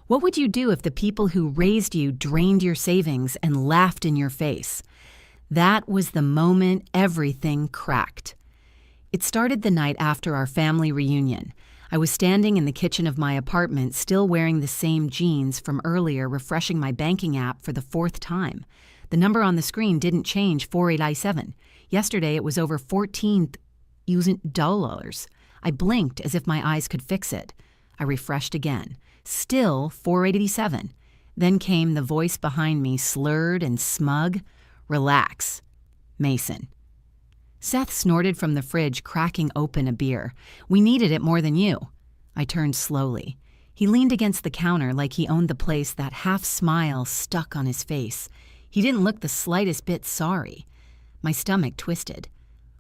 What would you do if the people who raised you drained your savings and laughed in your face? That was the moment everything cracked. It started the night after our family reunion. I was standing in the kitchen of my apartment, still wearing the same jeans from earlier, refreshing my banking app for the fourth time. The number on the screen didn't change, 4897. Yesterday it was over $14,000. I blinked as if my eyes could fix it. I refreshed again. Still 4887. Then came the voice behind me, slurred and smug. Relax. Mason. Seth snorted from the fridge, cracking open a beer. We needed it more than you. I turned slowly. He leaned against the counter like he owned the place, that half smile stuck on his face. He didn't look the slightest bit sorry. My stomach twisted.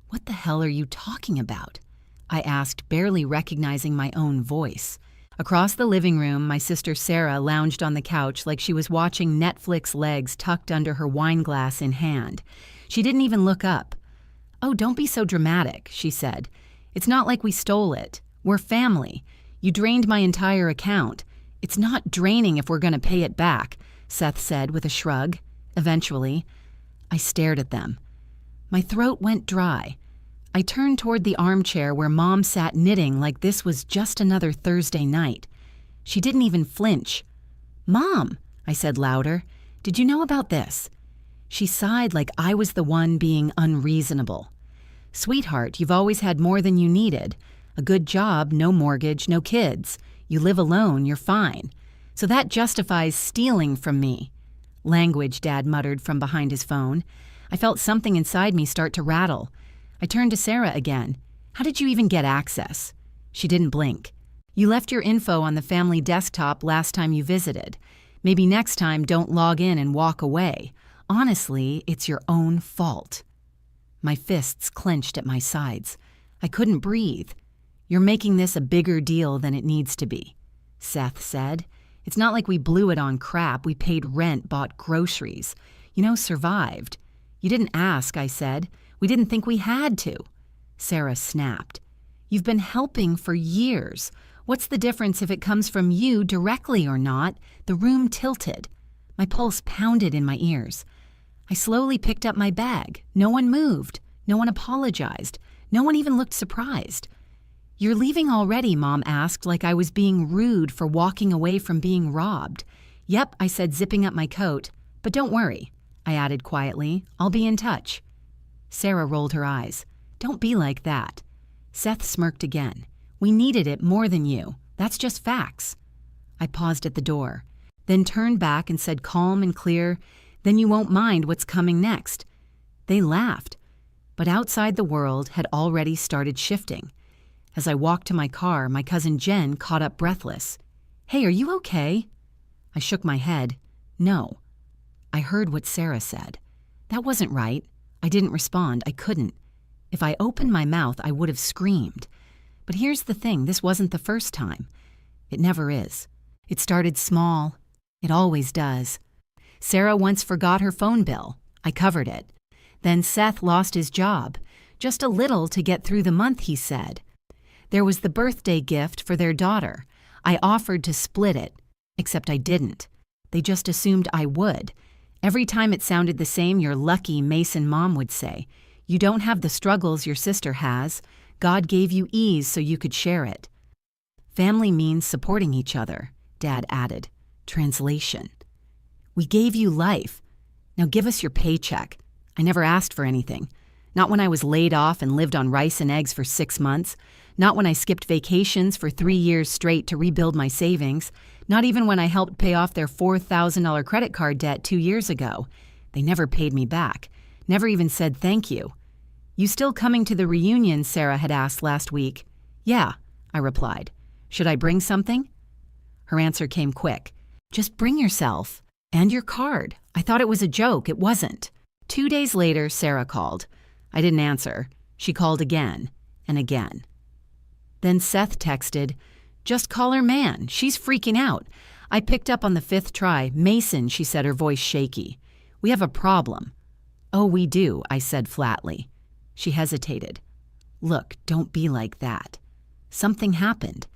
What the hell are you talking about? I asked, barely recognizing my own voice. Across the living room, my sister Sarah lounged on the couch like she was watching Netflix, legs tucked under her wine glass in hand. She didn't even look up. "Oh, don't be so dramatic," she said. "It's not like we stole it. We're family. You drained my entire account. It's not draining if we're going to pay it back," Seth said with a shrug. Eventually, I stared at them. My throat went dry. I turned toward the armchair where Mom sat knitting like this was just another Thursday night. She didn't even flinch. "Mom," I said louder, "did you know about this?" She sighed like I was the one being unreasonable. "Sweetheart, you've always had more than you needed. A good job, no mortgage, no kids. You live alone, you're fine. So that justifies stealing from me." "Language," Dad muttered from behind his phone. I felt something inside me start to rattle. I turned to Sarah again. "How did you even get access?" She didn't blink. "You left your info on the family desktop last time you visited. Maybe next time don't log in and walk away. Honestly, it's your own fault." My fists clenched at my sides. I couldn't breathe. "You're making this a bigger deal than it needs to be," Seth said. "It's not like we blew it on crap. We paid rent, bought groceries. Survived." "You didn't ask," I said. "We didn't think we had to." Sarah snapped. "You've been helping for years. What's the difference if it comes from you directly or not?" The room tilted. My pulse pounded in my ears. I slowly picked up my bag. No one moved. No one apologized. No one even looked surprised. "You're leaving already?" Mom asked, like I was being rude for walking away from being robbed. "Yep," I said, zipping up my coat. "But don't worry," I added quietly. "I'll be in touch." Sarah rolled her eyes. "Don't be like that." Seth smirked again. "We needed it more than you. That's just facts." I paused at the door, then turned back and said calm and clear, "Then you won't mind what's coming next." They laughed, but outside the world had already started shifting. As I walked to my car, my cousin Jen caught up breathless. "Hey, are you okay?" I shook my head. "No." I heard what Sarah said. That wasn't right. I didn't respond. I couldn't. If I opened my mouth, I would have screamed. But here's the thing, this wasn't the first time. It never is. It started small. It always does. Sarah once forgot her phone bill. I covered it. Then Seth lost his job. Just a little to get through the month, he said. There was the birthday gift for their daughter. I offered to split it, except I didn't. They just assumed I would. Every time it sounded the same, "You're lucky," Mason Mom would say. "You don't have the struggles your sister has. God gave you ease so you could share it." "Family means supporting each other," Dad added. Translation. "We gave you life. Now give us your paycheck." I never asked for anything. Not when I was laid off and lived on rice and eggs for 6 months. Not when I skipped vacations for 3 years straight to rebuild my savings. Not even when I helped pay off their $4,000 credit card debt 2 years ago. They never paid me back. Never even said thank you. "You still coming to the reunion?" Sarah had asked last week. "Yeah," I replied. "Should I bring something?" Her answer came quick. "Just bring yourself. And your card. I thought it was a joke. It wasn't." 2 days later, Sarah called. I didn't answer. She called again and again. Then Seth texted, "Just call her man. She's freaking out." I picked up on the 5th try. "Mason," she said, her voice shaky. "We have a problem." "Oh, we do," I said flatly. She hesitated. "Look, don't be like that." Something happened.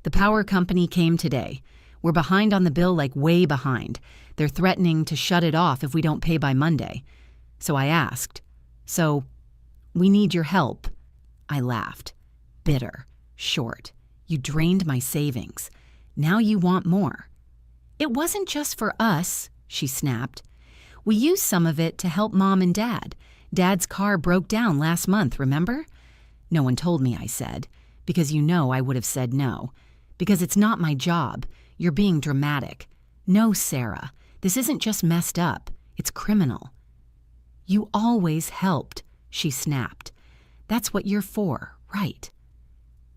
The power company came today. We're behind on the bill, like way behind. They're threatening to shut it off if we don't pay by Monday. So I asked, "So, we need your help." I laughed. Bitter, short. "You drained my savings. Now you want more." "It wasn't just for us," she snapped. "We used some of it to help Mom and Dad. Dad's car broke down last month, remember?" "No one told me," I said, "because you know I would have said no. Because it's not my job. You're being dramatic. No, Sarah, this isn't just messed up. It's criminal." "You always helped," she snapped. "That's what you're for, right?"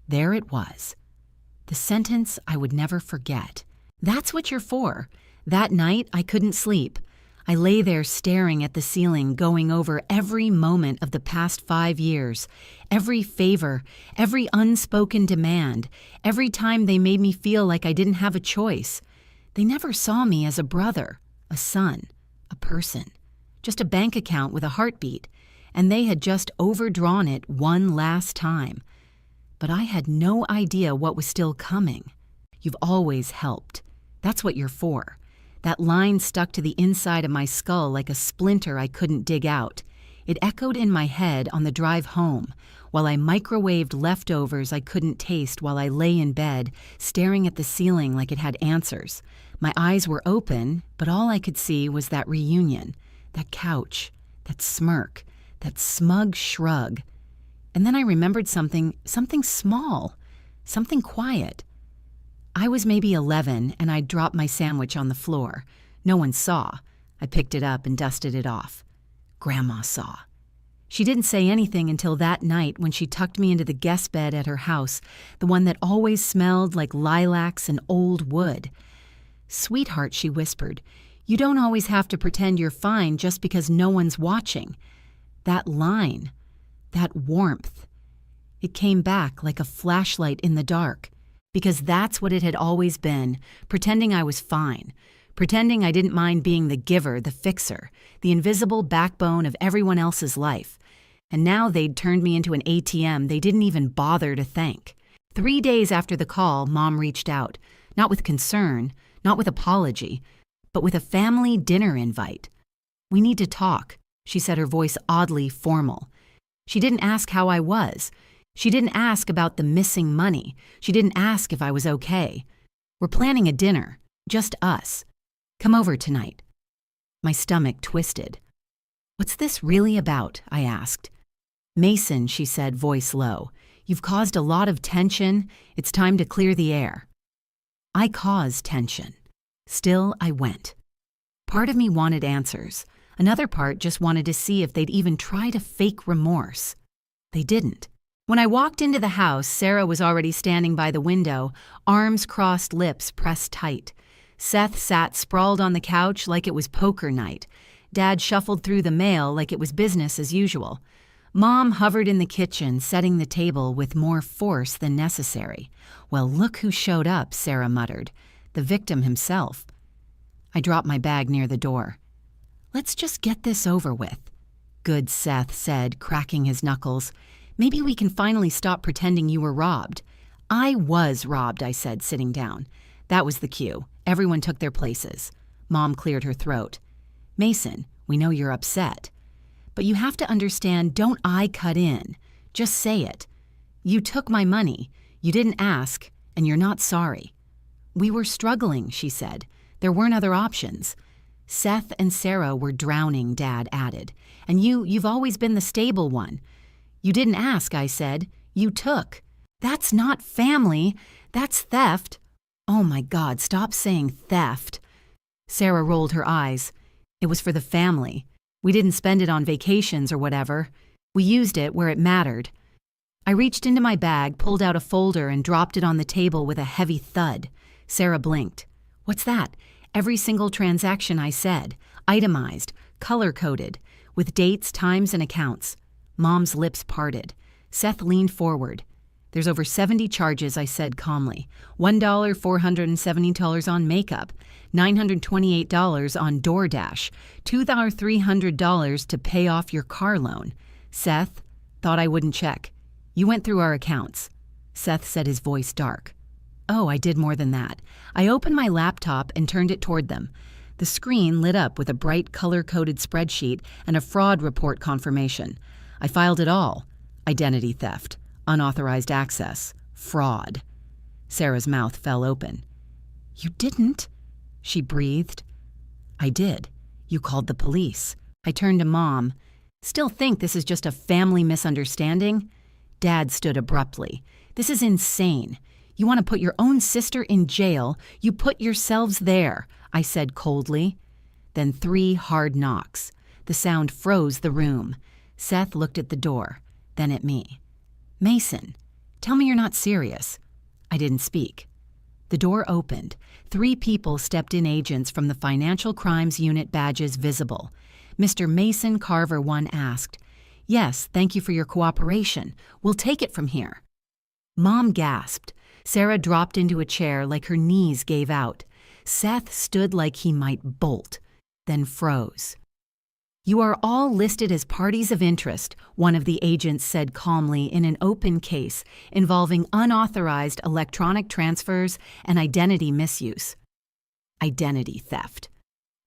There it was. The sentence I would never forget. That's what you're for. That night, I couldn't sleep. I lay there staring at the ceiling, going over every moment of the past 5 years, every favor, every unspoken demand, every time they made me feel like I didn't have a choice. They never saw me as a brother, a son, a person, just a bank account with a heartbeat, and they had just overdrawn it one last time. But I had no idea what was still coming. You've always helped. That's what you're for. That line stuck to the inside of my skull like a splinter I couldn't dig out. It echoed in my head on the drive home, while I microwaved leftovers I couldn't taste while I lay in bed, staring at the ceiling like it had answers. My eyes were open, but all I could see was that reunion, that couch, that smirk, that smug shrug. And then I remembered something small, something quiet. I was maybe 11, and I'd dropped my sandwich on the floor. No one saw. I picked it up and dusted it off. Grandma saw. She didn't say anything until that night when she tucked me into the guest bed at her house, the one that always smelled like lilacs and old wood. "Sweetheart," she whispered, "you don't always have to pretend you're fine just because no one's watching." That line, that warmth, it came back like a flashlight in the dark. Because that's what it had always been, pretending I was fine, pretending I didn't mind being the giver, the fixer, the invisible backbone of everyone else's life. And now they'd turned me into an ATM they didn't even bother to thank. 3 days after the call, Mom reached out, not with concern, not with apology, but with a family dinner invite. "We need to talk," she said, her voice oddly formal. She didn't ask how I was. She didn't ask about the missing money. She didn't ask if I was okay. "We're planning a dinner, just us. Come over tonight." My stomach twisted. "What's this really about?" I asked. "Mason," she said, voice low, "you've caused a lot of tension. It's time to clear the air." I caused tension. Still, I went. Part of me wanted answers. Another part just wanted to see if they'd even try to fake remorse. They didn't. When I walked into the house, Sarah was already standing by the window, arms crossed, lips pressed tight. Seth sat sprawled on the couch like it was poker night. Dad shuffled through the mail like it was business as usual. Mom hovered in the kitchen, setting the table with more force than necessary. "Well, look who showed up," Sarah muttered. "The victim himself." I dropped my bag near the door. "Let's just get this over with," good Seth said, cracking his knuckles. "Maybe we can finally stop pretending you were robbed." "I was robbed," I said, sitting down. That was the cue. Everyone took their places. Mom cleared her throat. "Mason, we know you're upset. But you have to understand, don't I cut in. Just say it. You took my money. You didn't ask, and you're not sorry." "We were struggling," she said. "There weren't other options." "Seth and Sarah were drowning," Dad added. "And you've always been the stable one." "You didn't ask," I said. "You took." "That's not family. That's theft." "Oh my God, stop saying theft." Sarah rolled her eyes. "It was for the family. We didn't spend it on vacations or whatever. We used it where it mattered." I reached into my bag, pulled out a folder, and dropped it on the table with a heavy thud. Sarah blinked. "What's that?" "Every single transaction," I said. "Itemized, color-coded, with dates, times, and accounts." Mom's lips parted. Seth leaned forward. "There's over 70 charges," I said calmly. $1, $470 on makeup, $928 on DoorDash, $2,300 to pay off your car loan. "Seth, thought I wouldn't check. You went through our accounts." Seth said, his voice dark. Oh, I did more than that. I opened my laptop and turned it toward them. The screen lit up with a bright color-coded spreadsheet and a fraud report confirmation. I filed it all. Identity theft, unauthorized access, fraud. Sarah's mouth fell open. You didn't? She breathed. I did. You called the police. I turned to Mom. Still think this is just a family misunderstanding? Dad stood abruptly. This is insane. You want to put your own sister in jail. You put yourselves there, I said coldly. Then 3 hard knocks. The sound froze the room. Seth looked at the door, then at me. Mason, tell me you're not serious. I didn't speak. The door opened. 3 people stepped in, agents from the Financial Crimes Unit, badges visible. Mr. Mason Carver, one asked. Yes, thank you for your cooperation. We'll take it from here. Mom gasped. Sarah dropped into a chair like her knees gave out. Seth stood like he might bolt, then froze. You are all listed as parties of interest, one of the agents said calmly, in an open case involving unauthorized electronic transfers and identity misuse. Identity theft.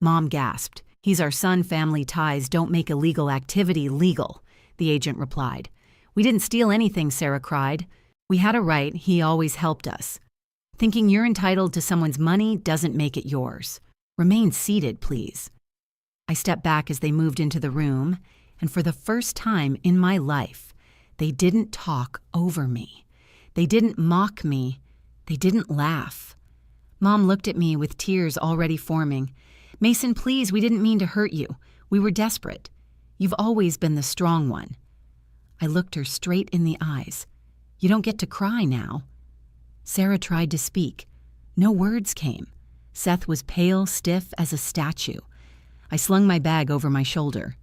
Mom gasped. He's our son. Family ties don't make illegal activity legal, the agent replied. We didn't steal anything, Sarah cried. We had a right. He always helped us. Thinking you're entitled to someone's money doesn't make it yours. Remain seated, please. I stepped back as they moved into the room, and for the first time in my life, they didn't talk over me. They didn't mock me. They didn't laugh. Mom looked at me with tears already forming. Mason, please, we didn't mean to hurt you. We were desperate. You've always been the strong one. I looked her straight in the eyes. You don't get to cry now. Sarah tried to speak. No words came. Seth was pale, stiff as a statue. I slung my bag over my shoulder.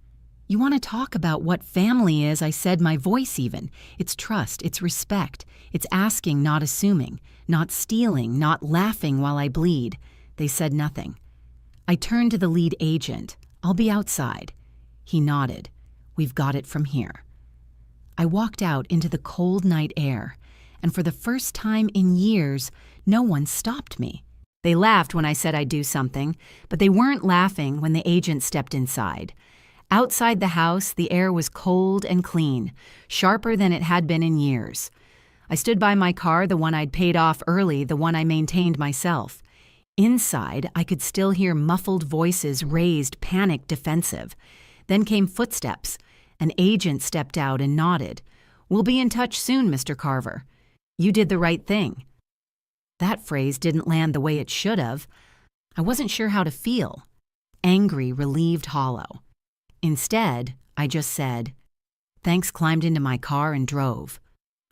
You want to talk about what family is, I said, my voice even. It's trust, it's respect. It's asking, not assuming. Not stealing, not laughing while I bleed. They said nothing. I turned to the lead agent. I'll be outside. He nodded. We've got it from here. I walked out into the cold night air, and for the first time in years, no one stopped me. They laughed when I said I'd do something, but they weren't laughing when the agent stepped inside. Outside the house, the air was cold and clean, sharper than it had been in years. I stood by my car, the one I'd paid off early, the one I maintained myself. Inside, I could still hear muffled voices, raised, panicked, defensive. Then came footsteps. An agent stepped out and nodded. We'll be in touch soon, Mr. Carver. You did the right thing. That phrase didn't land the way it should have. I wasn't sure how to feel. Angry, relieved, hollow. Instead, I just said, thanks, climbed into my car and drove.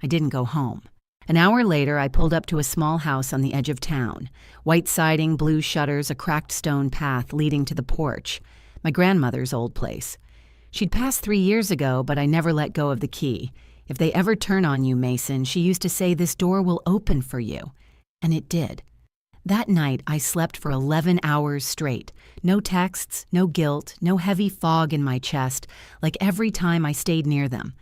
I didn't go home. An hour later, I pulled up to a small house on the edge of town. White siding, blue shutters, a cracked stone path leading to the porch. My grandmother's old place. She'd passed 3 years ago, but I never let go of the key. If they ever turn on you, Mason, she used to say, this door will open for you. And it did. That night, I slept for 11 hours straight. No texts, no guilt, no heavy fog in my chest, like every time I stayed near them.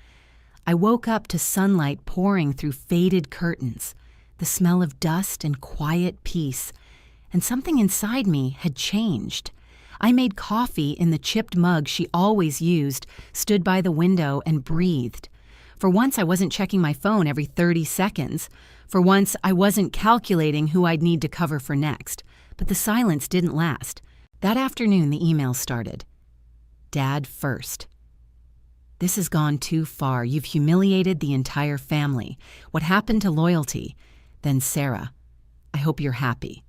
I woke up to sunlight pouring through faded curtains, the smell of dust and quiet peace, and something inside me had changed. I made coffee in the chipped mug she always used, stood by the window, and breathed. For once, I wasn't checking my phone every 30 seconds. For once, I wasn't calculating who I'd need to cover for next. But the silence didn't last. That afternoon, the email started. Dad first. This has gone too far. You've humiliated the entire family. What happened to loyalty? Then Sarah. I hope you're happy.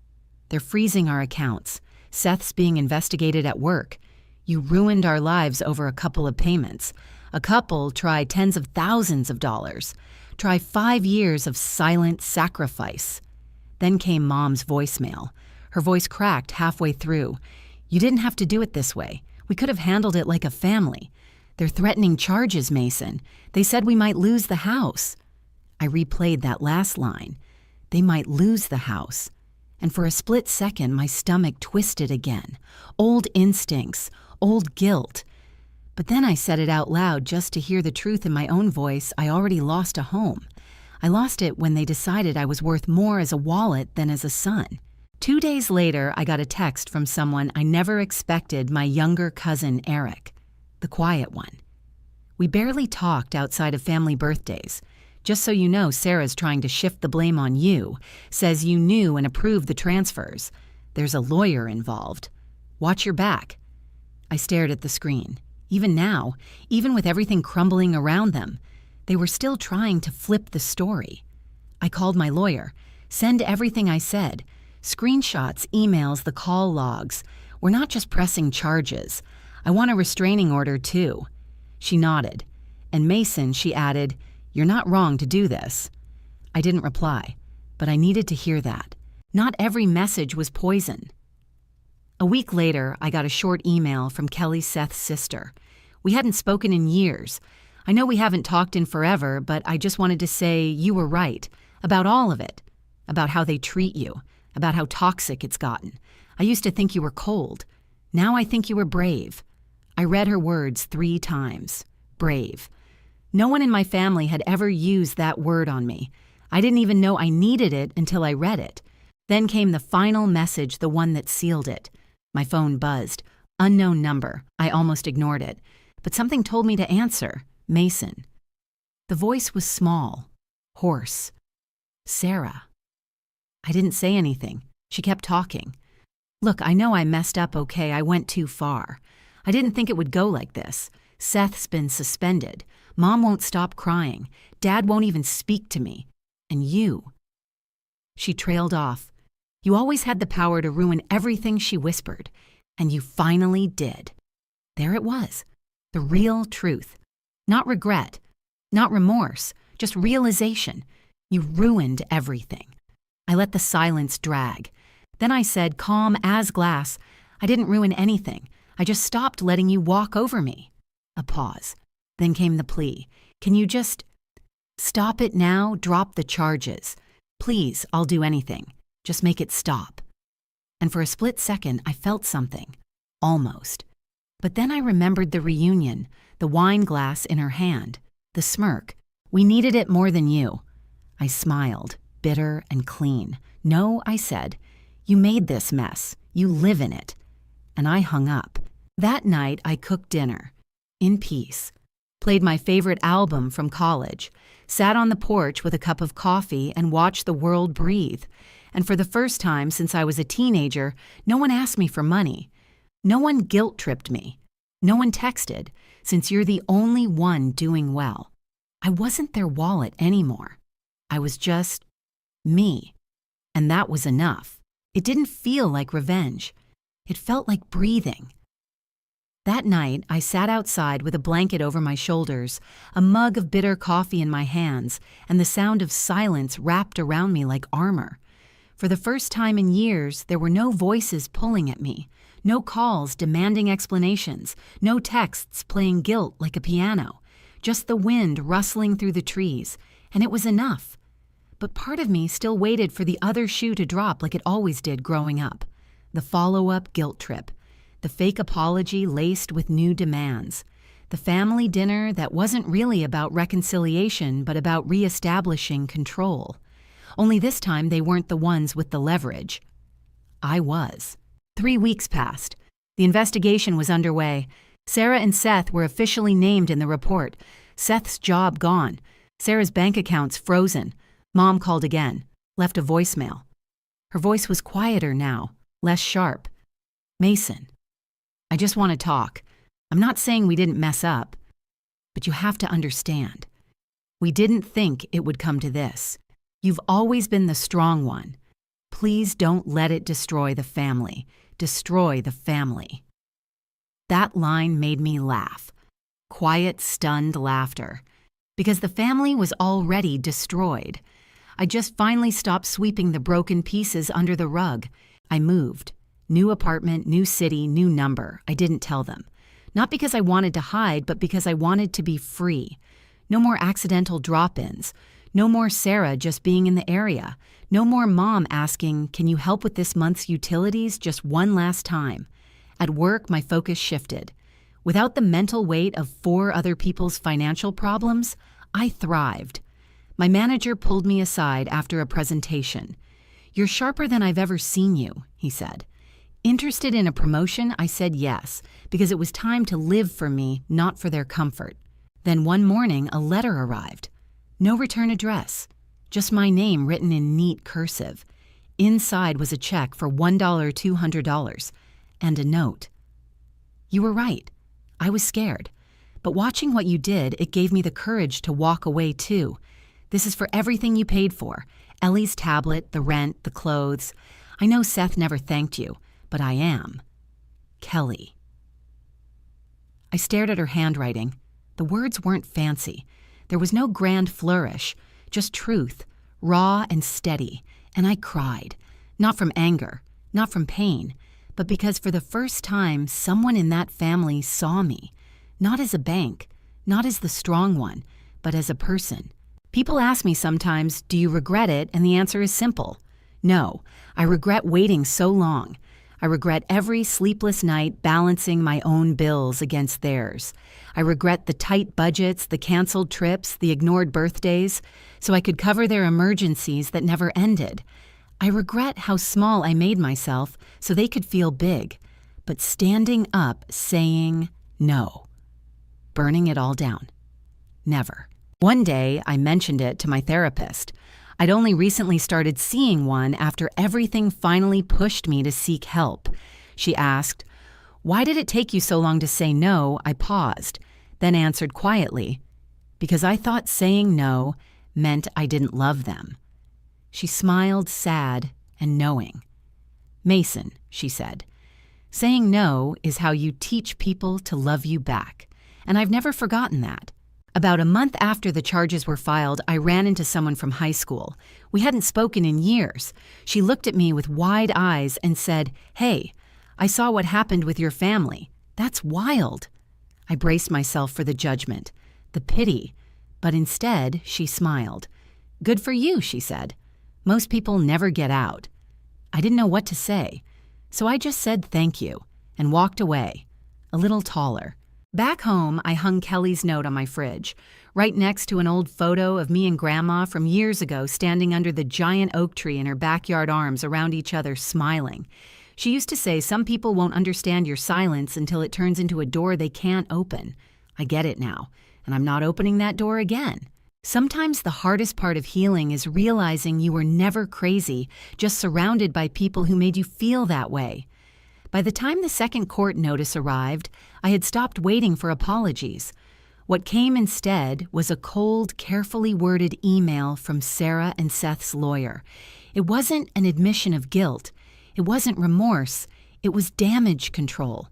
They're freezing our accounts. Seth's being investigated at work. You ruined our lives over a couple of payments. A couple try tens of thousands of dollars. Try 5 years of silent sacrifice. Then came Mom's voicemail. Her voice cracked halfway through. You didn't have to do it this way. We could have handled it like a family. They're threatening charges, Mason. They said we might lose the house. I replayed that last line. They might lose the house. And for a split second, my stomach twisted again. Old instincts, old guilt. But then I said it out loud just to hear the truth in my own voice. I already lost a home. I lost it when they decided I was worth more as a wallet than as a son. 2 days later, I got a text from someone I never expected, my younger cousin Eric, the quiet one. We barely talked outside of family birthdays. Just so you know, Sarah's trying to shift the blame on you, says you knew and approved the transfers. There's a lawyer involved. Watch your back. I stared at the screen. Even now, even with everything crumbling around them, they were still trying to flip the story. I called my lawyer. Send everything I said. Screenshots, emails, the call logs. We're not just pressing charges. I want a restraining order too. She nodded. And Mason, she added, "You're not wrong to do this." I didn't reply, but I needed to hear that. Not every message was poison. A week later, I got a short email from Kelly Seth's sister. We hadn't spoken in years. I know we haven't talked in forever, but I just wanted to say you were right about all of it, about how they treat you, about how toxic it's gotten. I used to think you were cold. Now I think you were brave. I read her words 3 times. Brave. No one in my family had ever used that word on me. I didn't even know I needed it until I read it. Then came the final message, the one that sealed it. My phone buzzed. Unknown number. I almost ignored it. But something told me to answer. Mason. The voice was small, hoarse. Sarah. I didn't say anything. She kept talking. Look, I know I messed up, okay? I went too far. I didn't think it would go like this. Seth's been suspended. Mom won't stop crying. Dad won't even speak to me. And you. She trailed off. You always had the power to ruin everything, she whispered. And you finally did. There it was. The real truth. Not regret. Not remorse. Just realization. You ruined everything. I let the silence drag. Then I said, calm as glass, I didn't ruin anything. I just stopped letting you walk over me. A pause. Then came the plea. Can you just stop it now? Drop the charges. Please, I'll do anything. Just make it stop. And for a split second, I felt something. Almost. But then I remembered the reunion, the wine glass in her hand, the smirk. We needed it more than you. I smiled, bitter and clean. No, I said. You made this mess. You live in it. And I hung up. That night, I cooked dinner. In peace. Played my favorite album from college. Sat on the porch with a cup of coffee and watched the world breathe. And for the first time since I was a teenager, no one asked me for money. No one guilt-tripped me. No one texted, since you're the only one doing well. I wasn't their wallet anymore. I was just me. And that was enough. It didn't feel like revenge. It felt like breathing. That night, I sat outside with a blanket over my shoulders, a mug of bitter coffee in my hands, and the sound of silence wrapped around me like armor. For the first time in years, there were no voices pulling at me, no calls demanding explanations, no texts playing guilt like a piano, just the wind rustling through the trees, and it was enough. But part of me still waited for the other shoe to drop like it always did growing up. The follow-up guilt trip. The fake apology laced with new demands. The family dinner that wasn't really about reconciliation but about reestablishing control. Only this time they weren't the ones with the leverage. I was. 3 weeks passed. The investigation was underway. Sarah and Seth were officially named in the report. Seth's job gone. Sarah's bank accounts frozen. Mom called again, left a voicemail. Her voice was quieter now, less sharp. Mason, I just want to talk. I'm not saying we didn't mess up, but you have to understand. We didn't think it would come to this. You've always been the strong one. Please don't let it destroy the family. Destroy the family. That line made me laugh. Quiet, stunned laughter. Because the family was already destroyed. I just finally stopped sweeping the broken pieces under the rug. I moved. New apartment, new city, new number. I didn't tell them. Not because I wanted to hide, but because I wanted to be free. No more accidental drop-ins. No more Sarah just being in the area. No more Mom asking, can you help with this month's utilities just one last time? At work, my focus shifted. Without the mental weight of 4 other people's financial problems, I thrived. My manager pulled me aside after a presentation. "You're sharper than I've ever seen you," he said. Interested in a promotion, I said yes, because it was time to live for me, not for their comfort. Then one morning, a letter arrived. No return address, just my name written in neat cursive. Inside was a check for $1,200 and a note. "You were right. I was scared. But watching what you did, it gave me the courage to walk away too. This is for everything you paid for. Ellie's tablet, the rent, the clothes. I know Seth never thanked you, but I am. Kelly." I stared at her handwriting. The words weren't fancy. There was no grand flourish, just truth, raw and steady, and I cried. Not from anger, not from pain, but because for the first time someone in that family saw me, not as a bank, not as the strong one, but as a person. People ask me sometimes, "Do you regret it?" And the answer is simple. No, I regret waiting so long. I regret every sleepless night balancing my own bills against theirs. I regret the tight budgets, the canceled trips, the ignored birthdays, so I could cover their emergencies that never ended. I regret how small I made myself so they could feel big, but standing up saying no. Burning it all down. Never. One day, I mentioned it to my therapist. I'd only recently started seeing one after everything finally pushed me to seek help. She asked, "Why did it take you so long to say no?" I paused, then answered quietly, "Because I thought saying no meant I didn't love them." She smiled, sad and knowing. "Mason," she said, "saying no is how you teach people to love you back." And I've never forgotten that. About a month after the charges were filed, I ran into someone from high school. We hadn't spoken in years. She looked at me with wide eyes and said, "Hey, I saw what happened with your family. That's wild." I braced myself for the judgment, the pity, but instead she smiled. "Good for you," she said. "Most people never get out." I didn't know what to say, so I just said thank you and walked away, a little taller. Back home, I hung Kelly's note on my fridge, right next to an old photo of me and Grandma from years ago standing under the giant oak tree in her backyard, arms around each other, smiling. She used to say some people won't understand your silence until it turns into a door they can't open. I get it now, and I'm not opening that door again. Sometimes the hardest part of healing is realizing you were never crazy, just surrounded by people who made you feel that way. By the time the second court notice arrived, I had stopped waiting for apologies. What came instead was a cold, carefully worded email from Sarah and Seth's lawyer. It wasn't an admission of guilt. It wasn't remorse. It was damage control.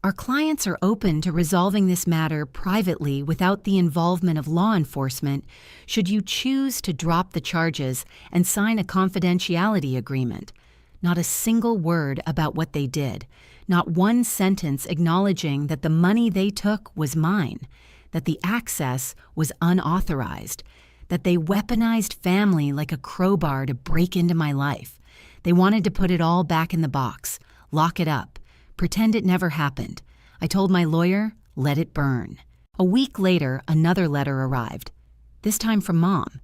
Our clients are open to resolving this matter privately without the involvement of law enforcement should you choose to drop the charges and sign a confidentiality agreement. Not a single word about what they did. Not one sentence acknowledging that the money they took was mine, that the access was unauthorized, that they weaponized family like a crowbar to break into my life. They wanted to put it all back in the box, lock it up, pretend it never happened. I told my lawyer, let it burn. A week later, another letter arrived, this time from Mom.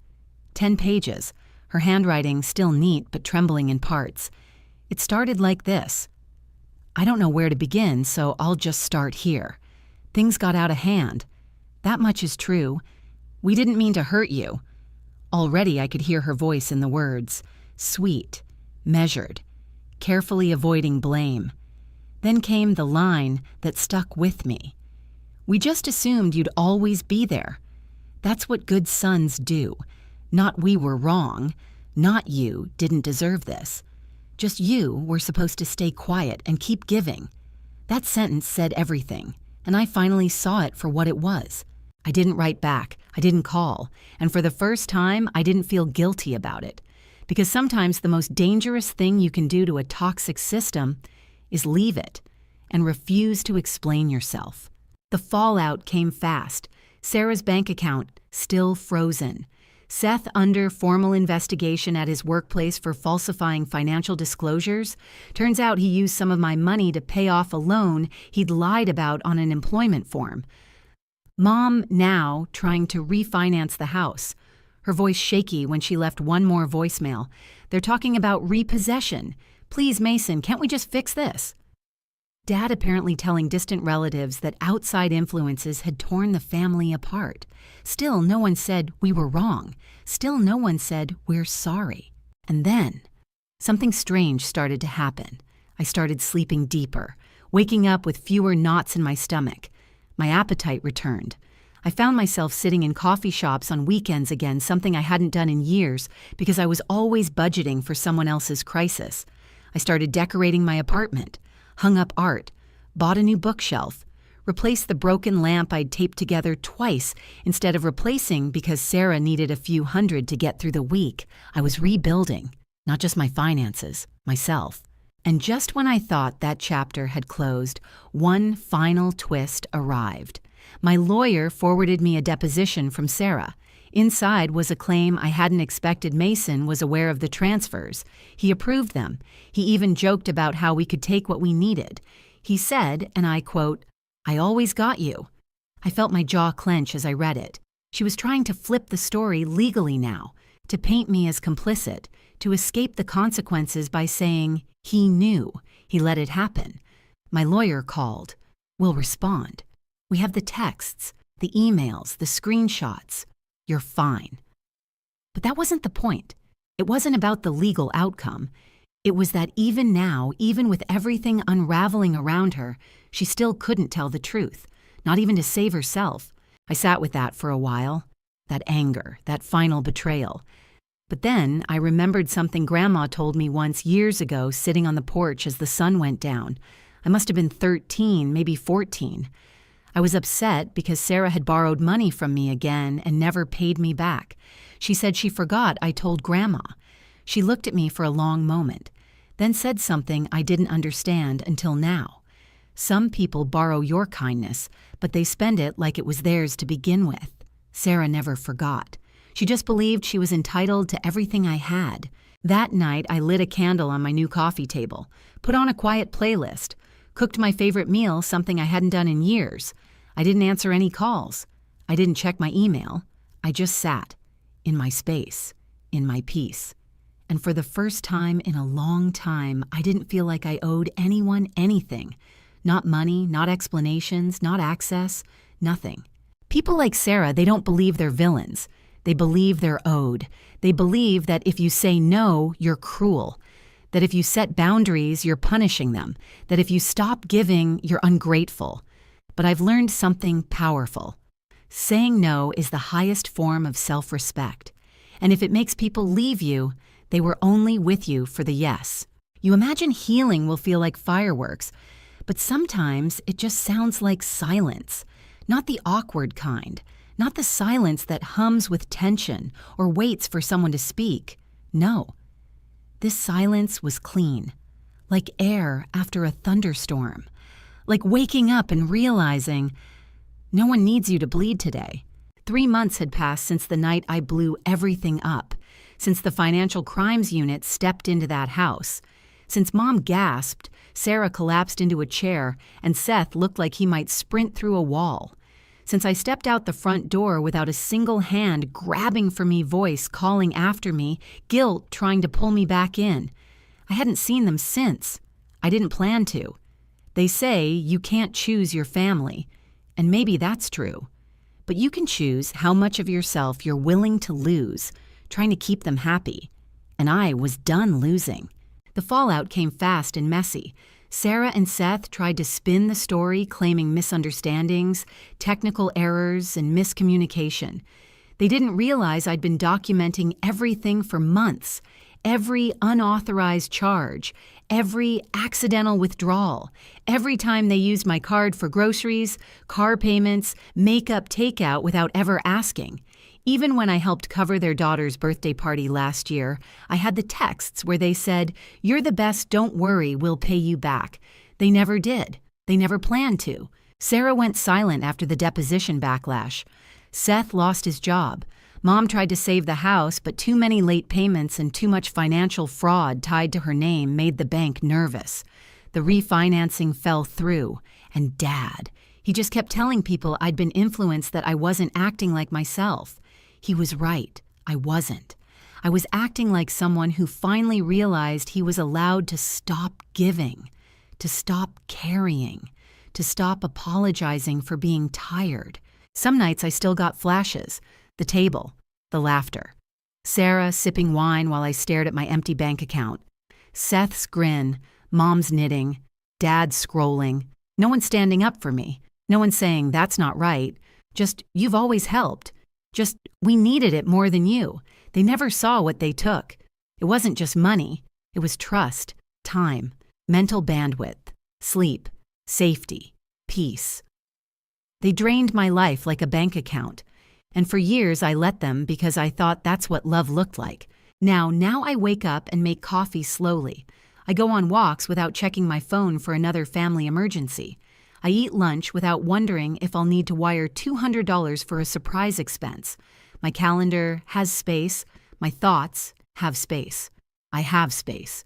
10 pages, her handwriting still neat but trembling in parts. It started like this. "I don't know where to begin, so I'll just start here. Things got out of hand. That much is true. We didn't mean to hurt you." Already I could hear her voice in the words, sweet, measured, carefully avoiding blame. Then came the line that stuck with me. "We just assumed you'd always be there. That's what good sons do. Not we were wrong. Not you didn't deserve this. Just you were supposed to stay quiet and keep giving." That sentence said everything, and I finally saw it for what it was. I didn't write back. I didn't call. And for the first time, I didn't feel guilty about it. Because sometimes the most dangerous thing you can do to a toxic system is leave it and refuse to explain yourself. The fallout came fast. Sarah's bank account still frozen. Seth under formal investigation at his workplace for falsifying financial disclosures. Turns out he used some of my money to pay off a loan he'd lied about on an employment form. Mom now trying to refinance the house. her voice shaky when she left one more voicemail. "They're talking about repossession. Please, Mason, can't we just fix this?" Dad apparently telling distant relatives that outside influences had torn the family apart. Still, no one said we were wrong. Still, no one said we're sorry. And then, something strange started to happen. I started sleeping deeper, waking up with fewer knots in my stomach. My appetite returned. I found myself sitting in coffee shops on weekends again, something I hadn't done in years because I was always budgeting for someone else's crisis. I started decorating my apartment, hung up art, bought a new bookshelf, replaced the broken lamp I'd taped together twice instead of replacing because Sarah needed a few hundred to get through the week. I was rebuilding, not just my finances, myself. And just when I thought that chapter had closed, one final twist arrived. My lawyer forwarded me a deposition from Sarah. Inside was a claim I hadn't expected Mason was aware of the transfers. He approved them. He even joked about how we could take what we needed. He said, and I quote, "I always got you." I felt my jaw clench as I read it. She was trying to flip the story legally now, to paint me as complicit, to escape the consequences by saying, he knew, he let it happen. My lawyer called. "We'll respond. We have the texts, the emails, the screenshots. You're fine." But that wasn't the point. It wasn't about the legal outcome. It was that even now, even with everything unraveling around her, she still couldn't tell the truth, not even to save herself. I sat with that for a while, that anger, that final betrayal. But then I remembered something Grandma told me once years ago sitting on the porch as the sun went down. I must have been 13, maybe 14. I was upset because Sarah had borrowed money from me again and never paid me back. She said she forgot I told Grandma. She looked at me for a long moment, then said something I didn't understand until now. Some people borrow your kindness, but they spend it like it was theirs to begin with. Sarah never forgot. She just believed she was entitled to everything I had. That night, I lit a candle on my new coffee table, put on a quiet playlist, cooked my favorite meal, something I hadn't done in years. I didn't answer any calls. I didn't check my email. I just sat, in my space, in my peace. And for the first time in a long time, I didn't feel like I owed anyone anything. Not money, not explanations, not access, nothing. People like Sarah, they don't believe they're villains. They believe they're owed. They believe that if you say no, you're cruel. That if you set boundaries, you're punishing them. That if you stop giving, you're ungrateful. But I've learned something powerful. Saying no is the highest form of self-respect. And if it makes people leave you, they were only with you for the yes. You imagine healing will feel like fireworks, but sometimes it just sounds like silence. Not the awkward kind. Not the silence that hums with tension or waits for someone to speak. No. This silence was clean, like air after a thunderstorm, like waking up and realizing no one needs you to bleed today. 3 months had passed since the night I blew everything up, since the financial crimes unit stepped into that house, since Mom gasped, Sarah collapsed into a chair, and Seth looked like he might sprint through a wall. Since I stepped out the front door without a single hand grabbing for me, voice calling after me, guilt trying to pull me back in. I hadn't seen them since. I didn't plan to. They say you can't choose your family, and maybe that's true. But you can choose how much of yourself you're willing to lose, trying to keep them happy. And I was done losing. The fallout came fast and messy. Sarah and Seth tried to spin the story, claiming misunderstandings, technical errors, and miscommunication. They didn't realize I'd been documenting everything for months, every unauthorized charge, every accidental withdrawal, every time they used my card for groceries, car payments, makeup takeout without ever asking. Even when I helped cover their daughter's birthday party last year, I had the texts where they said, "You're the best, don't worry, we'll pay you back." They never did. They never planned to. Sarah went silent after the deposition backlash. Seth lost his job. Mom tried to save the house, but too many late payments and too much financial fraud tied to her name made the bank nervous. The refinancing fell through. And Dad, he just kept telling people I'd been influenced, that I wasn't acting like myself. He was right. I wasn't. I was acting like someone who finally realized he was allowed to stop giving, to stop carrying, to stop apologizing for being tired. Some nights I still got flashes: the table, the laughter, Sarah sipping wine while I stared at my empty bank account, Seth's grin, Mom's knitting, Dad scrolling, no one standing up for me, no one saying that's not right, just you've always helped, just we needed it more than you. They never saw what they took. It wasn't just money, it was trust, time, mental bandwidth, sleep, safety, peace. They drained my life like a bank account, and for years I let them because I thought that's what love looked like. Now I wake up and make coffee slowly. I go on walks without checking my phone for another family emergency. I eat lunch without wondering if I'll need to wire $200 for a surprise expense. My calendar has space. My thoughts have space. I have space.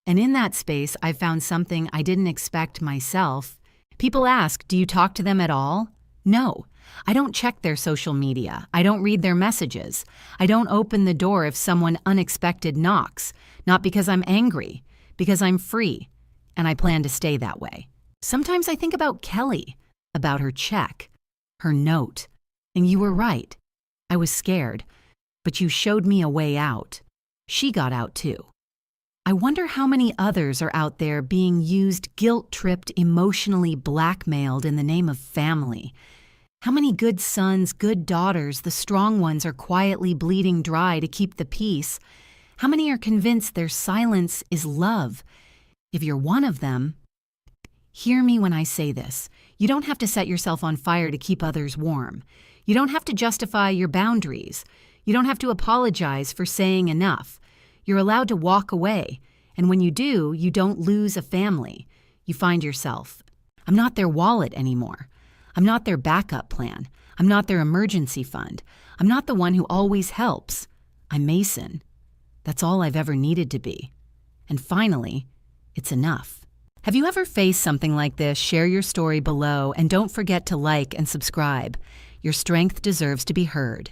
And in that space, I found something I didn't expect myself. People ask, do you talk to them at all? No. I don't check their social media. I don't read their messages. I don't open the door if someone unexpected knocks. Not because I'm angry, because I'm free. And I plan to stay that way. Sometimes I think about Kelly, about her check, her note. And you were right. I was scared, but you showed me a way out. She got out too. I wonder how many others are out there being used, guilt-tripped, emotionally blackmailed in the name of family. How many good sons, good daughters, the strong ones, are quietly bleeding dry to keep the peace? How many are convinced their silence is love? If you're one of them, hear me when I say this. You don't have to set yourself on fire to keep others warm. You don't have to justify your boundaries. You don't have to apologize for saying enough. You're allowed to walk away, and when you do, you don't lose a family. You find yourself. I'm not their wallet anymore. I'm not their backup plan. I'm not their emergency fund. I'm not the one who always helps. I'm Mason. That's all I've ever needed to be. And finally, it's enough. Have you ever faced something like this? Share your story below, and don't forget to like and subscribe. Your strength deserves to be heard.